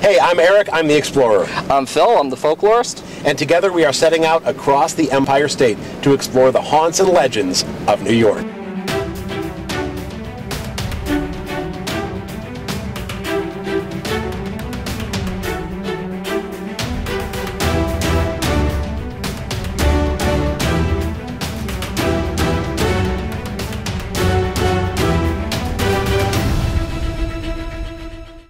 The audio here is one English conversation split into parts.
Hey, I'm Eric, I'm the explorer. I'm Phil, I'm the folklorist. And together we are setting out across the Empire State to explore the haunts and legends of New York.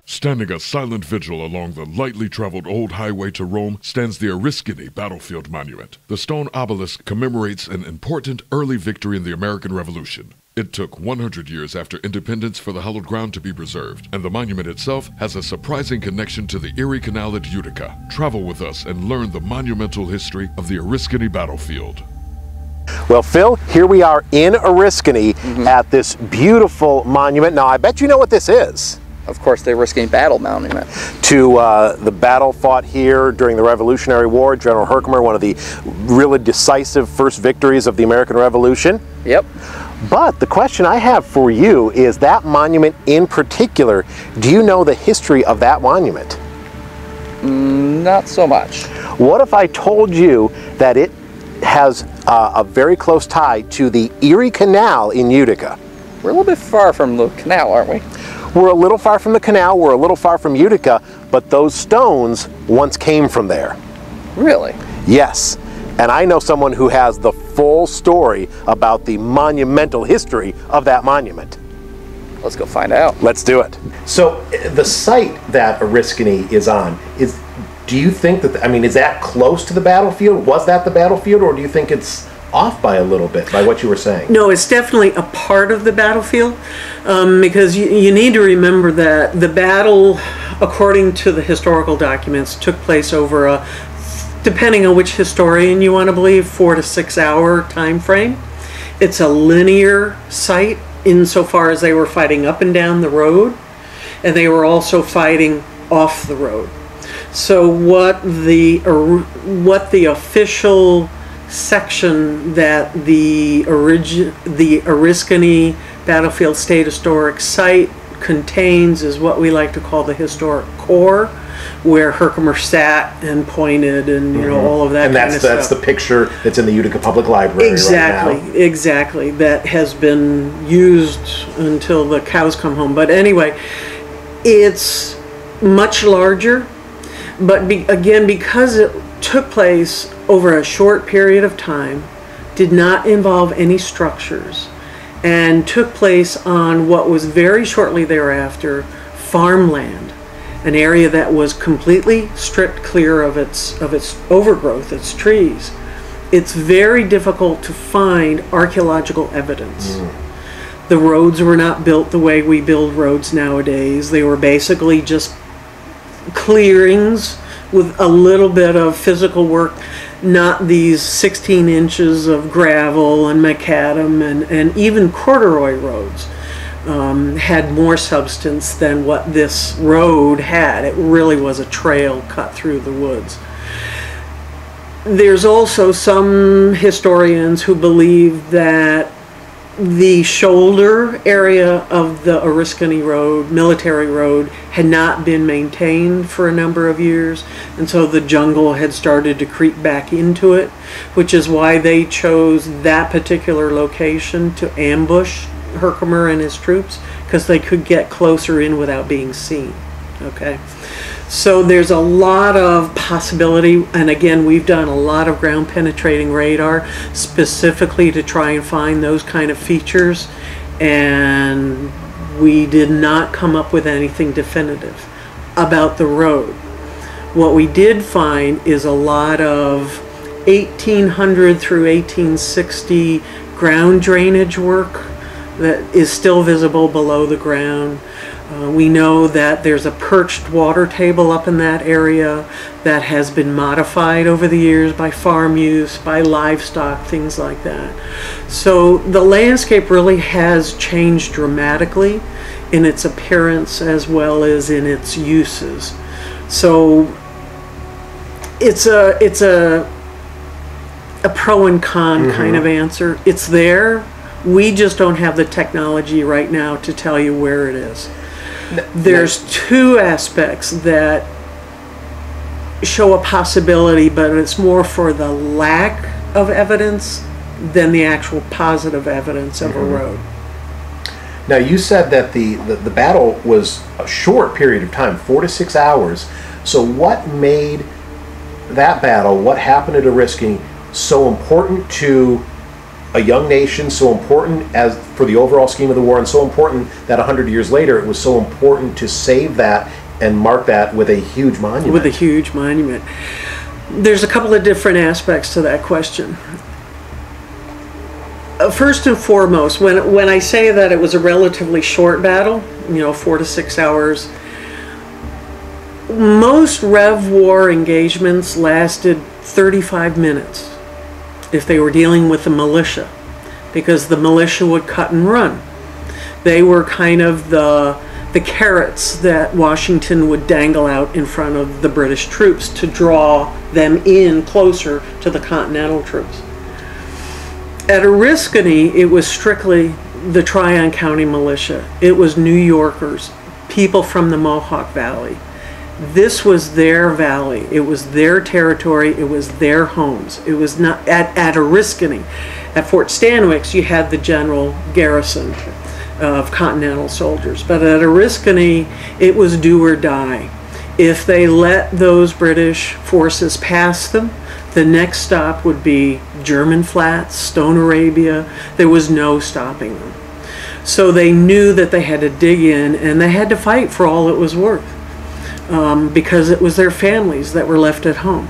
Standing a silent vigil along the lightly traveled old highway to Rome stands the Oriskany Battlefield Monument. The stone obelisk commemorates an important early victory in the American Revolution. It took 100 years after independence for the hallowed ground to be preserved, and the monument itself has a surprising connection to the Erie Canal at Utica. Travel with us and learn the monumental history of the Oriskany Battlefield. Well, Phil, here we are in Oriskany at this beautiful monument. Now, I bet you know what this is. Of course, the Oriskany Battle Monument. To the battle fought here during the Revolutionary War. General Herkimer, one of the really decisive first victories of the American Revolution. Yep. But the question I have for you is that monument in particular, do you know the history of that monument? Not so much. What if I told you that it has a very close tie to the Erie Canal in Utica? We're a little bit far from the canal, aren't we? We're a little far from the canal, we're a little far from Utica, but those stones once came from there. Really? Yes. And I know someone who has the full story about the monumental history of that monument. Let's go find out. Let's do it. So the site that Oriskany is on, do you think that, is that close to the battlefield? Was that the battlefield, or do you think it's off by a little bit by what you were saying? No, it's definitely a part of the battlefield, because you need to remember that the battle, according to the historical documents, took place over a, depending on which historian you want to believe, 4 to 6 hour time frame. It's a linear site insofar as they were fighting up and down the road, and they were also fighting off the road. So what the official section that the Oriskany Battlefield State Historic Site contains is what we like to call the historic core, where Herkimer sat and pointed and all of that kind of stuff. And that's the picture that's in the Utica Public Library exactly, right now. Exactly. That has been used until the cows come home. But anyway, it's much larger, but again, because it took place over a short period of time, did not involve any structures, and took place on what was very shortly thereafter farmland, an area that was completely stripped clear of its overgrowth, its trees. It's very difficult to find archaeological evidence. The roads were not built the way we build roads nowadays. They were basically just clearings with a little bit of physical work, not these 16 inches of gravel and macadam, and even corduroy roads had more substance than what this road had. It really was a trail cut through the woods. There's also some historians who believe that the shoulder area of the Oriskany Road, military road, had not been maintained for a number of years, and so the jungle had started to creep back into it, which is why they chose that particular location to ambush Herkimer and his troops, because they could get closer in without being seen. Okay, so there's a lot of possibility, and again, we've done a lot of ground penetrating radar specifically to try and find those kind of features, and we did not come up with anything definitive about the road. What we did find is a lot of 1800 through 1860 ground drainage work that is still visible below the ground. We know that there's a perched water table up in that area that has been modified over the years by farm use, by livestock, things like that. So the landscape really has changed dramatically in its appearance as well as in its uses. So it's a pro and con kind of answer. It's there. We just don't have the technology right now to tell you where it is. There's two aspects that show a possibility, but it's more for the lack of evidence than the actual positive evidence of a road. Now, you said that the battle was a short period of time, 4 to 6 hours. So what made that battle, what happened at Oriskany, so important to a young nation, so important as for the overall scheme of the war, and so important that 100 years later it was so important to save that and mark that with a huge monument? With a huge monument. There's a couple of different aspects to that question. First and foremost, when I say that it was a relatively short battle, 4 to 6 hours, most Rev War engagements lasted 35 minutes if they were dealing with the militia, because the militia would cut and run. They were kind of the carrots that Washington would dangle out in front of the British troops to draw them in closer to the Continental troops. At Oriskany, it was strictly the Tryon County militia. It was New Yorkers, people from the Mohawk Valley. This was their valley. It was their territory. It was their homes. It was not at Oriskany. At Fort Stanwix, you had the general garrison of Continental soldiers. But at Oriskany, it was do or die. If they let those British forces pass them, the next stop would be German Flats, Stone Arabia. There was no stopping them. So they knew that they had to dig in, and they had to fight for all it was worth, because it was their families that were left at home,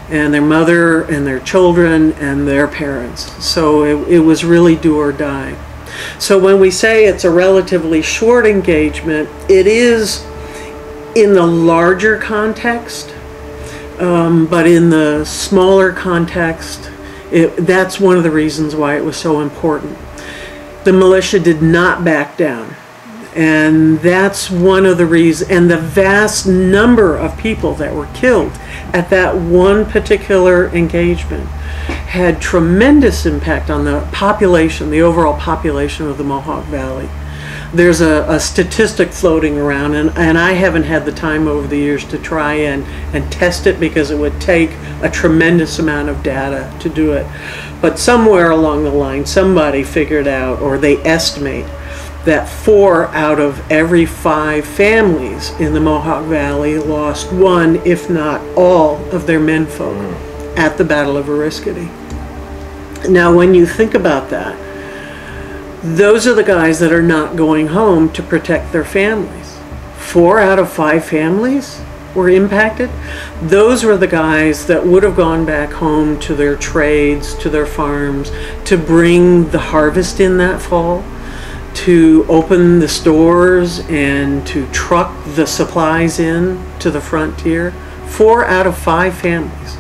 and their mother and their children and their parents. So it was really do or die. So when we say it's a relatively short engagement, it is in the larger context, but in the smaller context, that's one of the reasons why it was so important. The militia did not back down, and that's one of the reasons. And the vast number of people that were killed at that one particular engagement had tremendous impact on the population, the overall population of the Mohawk Valley. There's a statistic floating around, and I haven't had the time over the years to try and test it, because it would take a tremendous amount of data to do it. But somewhere along the line, somebody figured out, or they estimate, that 4 out of every 5 families in the Mohawk Valley lost one, if not all, of their menfolk at the Battle of Oriskany. Now, when you think about that, those are the guys that are not going home to protect their families. 4 out of 5 families were impacted. Those were the guys that would have gone back home to their trades, to their farms, to bring the harvest in that fall, to open the stores and to truck the supplies in to the frontier. 4 out of 5 families.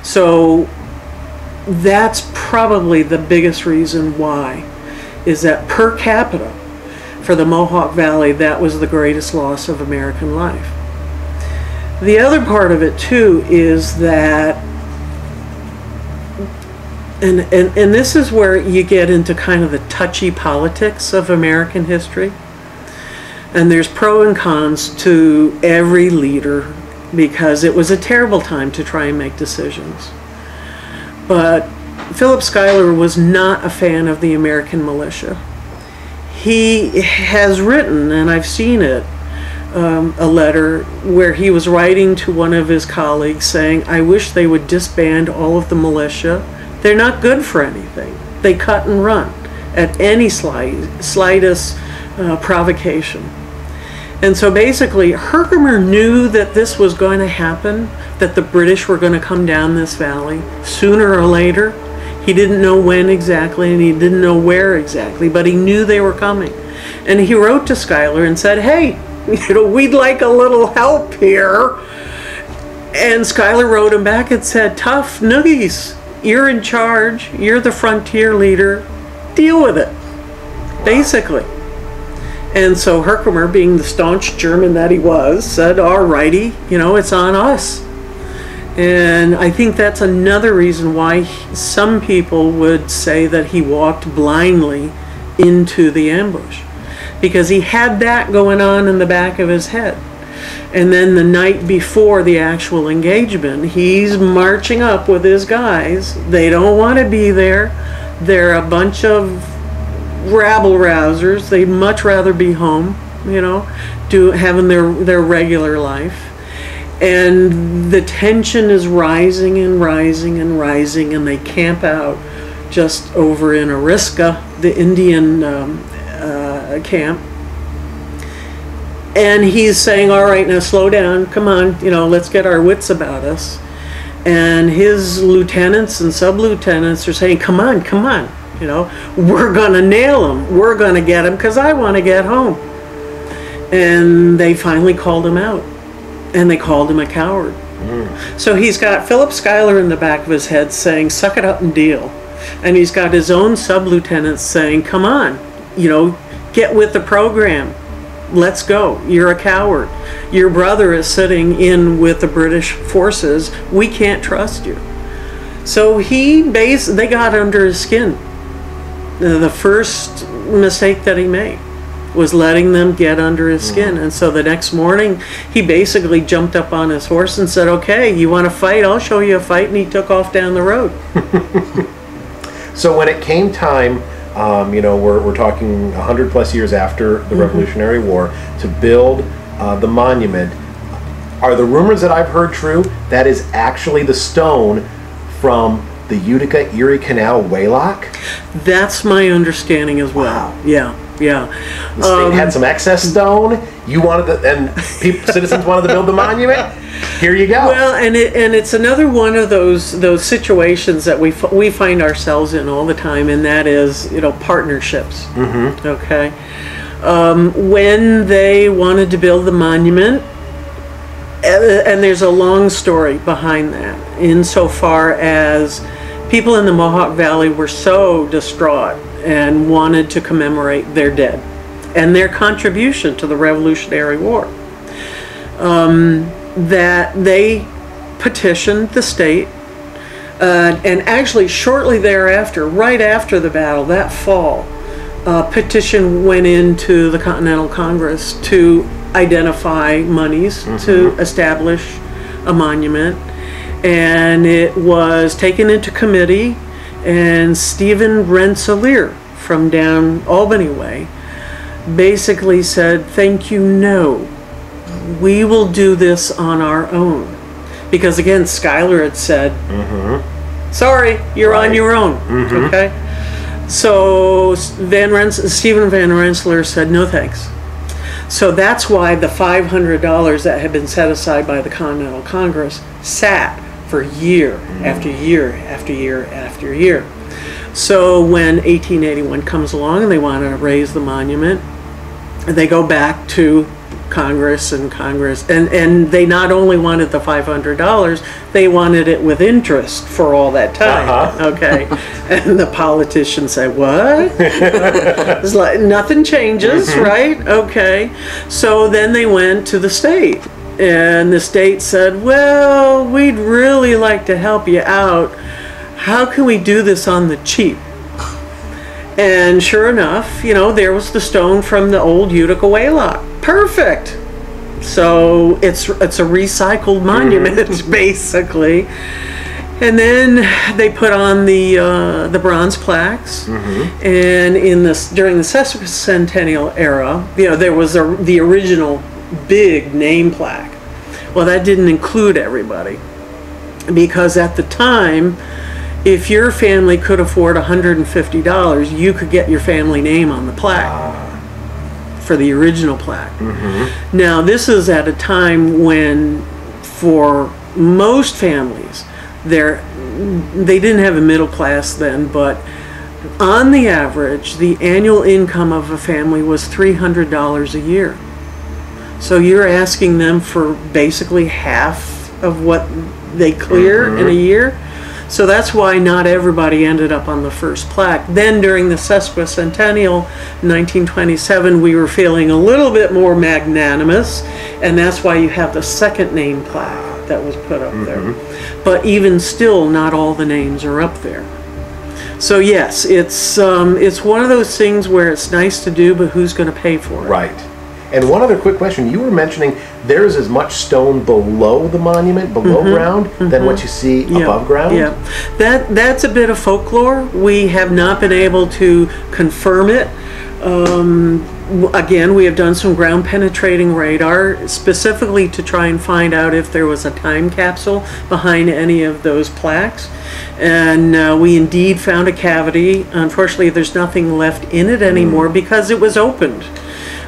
So that's probably the biggest reason why, is that per capita, for the Mohawk Valley, that was the greatest loss of American life. The other part of it too is that, and this is where you get into kind of the touchy politics of American history, and there's pros and cons to every leader, because it was a terrible time to try and make decisions. But Philip Schuyler was not a fan of the American militia. He has written, and I've seen it, a letter where he was writing to one of his colleagues saying, "I wish they would disband all of the militia. They're not good for anything. They cut and run at any slightest provocation." And so basically, Herkimer knew that this was going to happen, that the British were going to come down this valley sooner or later. He didn't know when exactly, and he didn't know where exactly, but he knew they were coming. And he wrote to Schuyler and said, "Hey, we'd like a little help here." And Schuyler wrote him back and said, "Tough noogies, you're in charge, you're the frontier leader, deal with it," basically. And so Herkimer, being the staunch German that he was, said, "Alrighty, it's on us." And I think that's another reason why some people would say that he walked blindly into the ambush, because he had that going on in the back of his head. And then the night before the actual engagement, he's marching up with his guys. They don't want to be there. They're a bunch of rabble-rousers. They'd much rather be home, you know, having their regular life. And the tension is rising and rising and rising, and they camp out just over in Oriskany, the Indian camp. And he's saying, all right, now slow down, come on, you know, let's get our wits about us. And his lieutenants and sub-lieutenants are saying, come on, you know, we're gonna nail him, we're gonna get him, because I want to get home. And they finally called him out, and they called him a coward. So he's got Philip Schuyler in the back of his head saying, suck it up and deal. And he's got his own sub-lieutenants saying, come on, you know, get with the program. Let's go. You're a coward. Your brother is sitting in with the British forces. We can't trust you. So they got under his skin. The first mistake that he made was letting them get under his skin. And so the next morning, he basically jumped up on his horse and said, okay, you want to fight? I'll show you a fight. And he took off down the road. So when it came time, you know, we're talking 100 plus years after the Revolutionary War, to build the monument. Are the rumors that I've heard true? That is actually the stone from the Utica Erie Canal waylock? That's my understanding as well. Wow. Yeah. The state had some excess stone. You wanted citizens wanted to build the monument. Here you go. Well, and it's another one of those situations that we find ourselves in all the time, and that is, you know, partnerships. Okay, when they wanted to build the monument, and there's a long story behind that, insofar as people in the Mohawk Valley were so distraught and wanted to commemorate their dead and their contribution to the Revolutionary War, that they petitioned the state, and actually shortly thereafter, right after the battle, that fall, a petition went into the Continental Congress to identify monies to establish a monument, and it was taken into committee, and Stephen Rensselaer from down Albany way basically said, thank you, no. We will do this on our own. Because again, Schuyler had said, sorry, you're on your own. Okay? So Stephen Van Rensselaer said, no thanks. So that's why the $500 that had been set aside by the Continental Congress sat for year after year after year after year. So when 1881 comes along and they want to raise the monument, they go back to Congress, and they not only wanted the $500, they wanted it with interest for all that time. Okay, and the politicians say, what? It's like nothing changes, right? Okay, so then they went to the state, and the state said, well, we'd really like to help you out. How can we do this on the cheap? And sure enough, you know, there was the stone from the old Utica waylock. Perfect. So it's a recycled monument, basically. And then they put on the bronze plaques. And during the sesquicentennial era, you know, there was the original big name plaque. Well, that didn't include everybody, because at the time, if your family could afford $150, you could get your family name on the plaque for the original plaque. Now, this is at a time when, for most families, they didn't have a middle class then, but on the average, the annual income of a family was $300 a year. So you're asking them for basically half of what they clear in a year. So that's why not everybody ended up on the first plaque. Then during the sesquicentennial, 1927, we were feeling a little bit more magnanimous, and that's why you have the second name plaque that was put up there. But even still, not all the names are up there. So yes, it's one of those things where it's nice to do, but who's going to pay for it? Right. And one other quick question. You were mentioning there's as much stone below the monument, below ground, than what you see above ground? Yeah, that's a bit of folklore. We have not been able to confirm it. Again, we have done some ground penetrating radar specifically to try and find out if there was a time capsule behind any of those plaques. And we indeed found a cavity. Unfortunately, there's nothing left in it anymore because it was opened.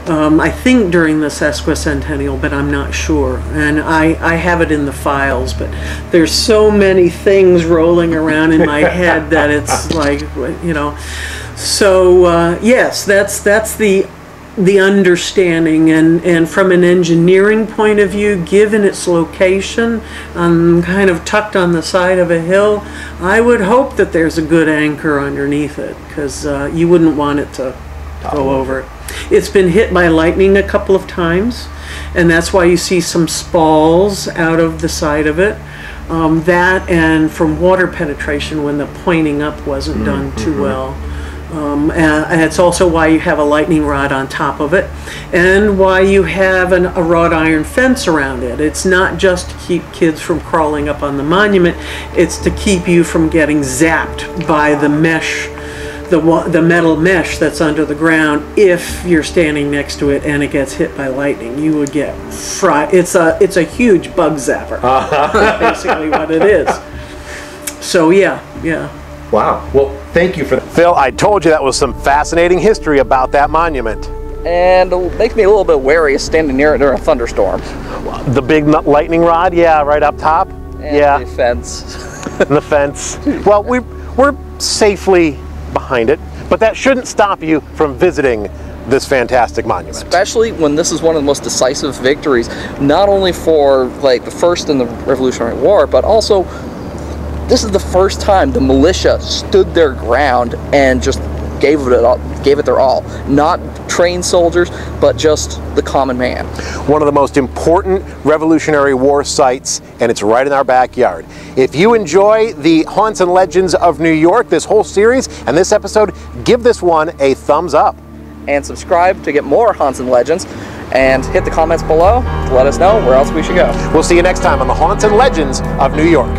I think during the sesquicentennial, but I'm not sure. And I have it in the files, but there's so many things rolling around in my head that it's like, you know. So yes, that's the understanding, and from an engineering point of view, given its location, kind of tucked on the side of a hill, I would hope that there's a good anchor underneath it, because you wouldn't want it to go over. It's been hit by lightning a couple of times, and that's why you see some spalls out of the side of it. That and from water penetration when the pointing up wasn't done too well. And it's also why you have a lightning rod on top of it, and why you have a wrought iron fence around it. It's not just to keep kids from crawling up on the monument, it's to keep you from getting zapped by the mesh, the metal mesh that's under the ground. If you're standing next to it and it gets hit by lightning, you would get fried. It's a huge bug zapper. Basically what it is. So yeah. Wow. Well, thank you for that. Phil, I told you that was some fascinating history about that monument. And it makes me a little bit wary of standing near it during a thunderstorm. The big lightning rod, yeah, right up top. And the fence. And the fence. Well, we're safely behind it, but that shouldn't stop you from visiting this fantastic monument. Especially when this is one of the most decisive victories, not only for like the first in the Revolutionary War, but also this is the first time the militia stood their ground and just gave it their all. Not trained soldiers, but just the common man. One of the most important Revolutionary War sites, and it's right in our backyard. If you enjoy the Haunts and Legends of New York, this whole series, and this episode, give this one a thumbs up. And subscribe to get more Haunts and Legends, and hit the comments below to let us know where else we should go. We'll see you next time on the Haunts and Legends of New York.